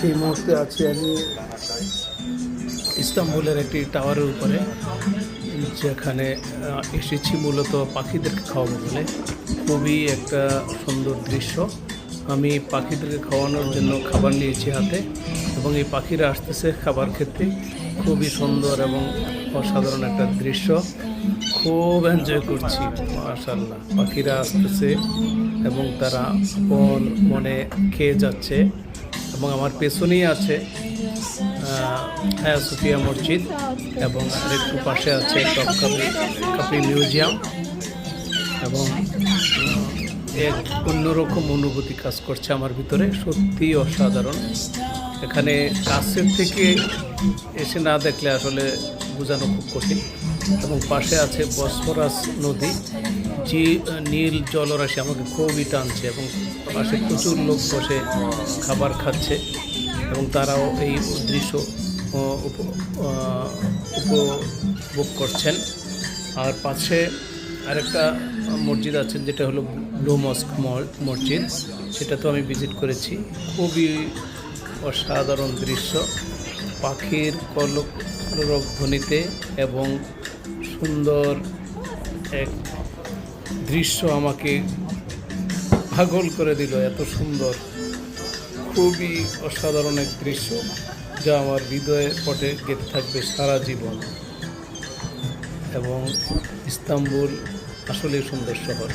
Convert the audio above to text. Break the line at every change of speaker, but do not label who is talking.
এই মুহূর্তে আছি আমি ইস্তাম্বুলের একটি টাওয়ারের উপরে, যেখানে এসেছি মূলত পাখিদেরকে খাওয়াবো বলে। খুবই একটা সুন্দর দৃশ্য। আমি পাখিদেরকে খাওয়ানোর জন্য খাবার নিয়েছি হাতে, এবং এই পাখিরা আসতেছে খাবার খেতে। খুবই সুন্দর এবং অসাধারণ একটা দৃশ্য। খুব এনজয় করছি, মাশাআল্লাহ। পাখিরা আসতেছে এবং তারা আপন মনে খেয়ে যাচ্ছে। এবং আমার পেছনেই আছে হায়া সোফিয়া মসজিদ, এবং আরেকটু পাশে আছে টপকাপি মিউজিয়াম। এবং এক অন্যরকম অনুভূতি কাজ করছে আমার ভিতরে, সত্যিই অসাধারণ। এখানে কাছের থেকে এসে না দেখলে আসলে বোঝানো খুব কঠিন। এবং পাশে আছে বসফরাস নদী, যে নীল জলরাশি আমাকে খুবই টানছে, এবং পাশে প্রচুর লোক বসে খাবার খাচ্ছে এবং তারাও এই দৃশ্য উপভোগ করছেন। আর পাশে আরেকটা মসজিদ আছে, যেটা হলো ব্লু মস্ক মসজিদ। সেটা তো আমি ভিজিট করেছি। খুবই অসাধারণ দৃশ্য, পাখির কলরব ধ্বনিতে এবং সুন্দর এক দৃশ্য আমাকে পাগল করে দিল। এত সুন্দর, খুবই অসাধারণ এক দৃশ্য, যা আমার হৃদয়ে পটে গেঁথে থাকবে সারা জীবন। এবং ইস্তাম্বুল আসলেই সুন্দর শহর।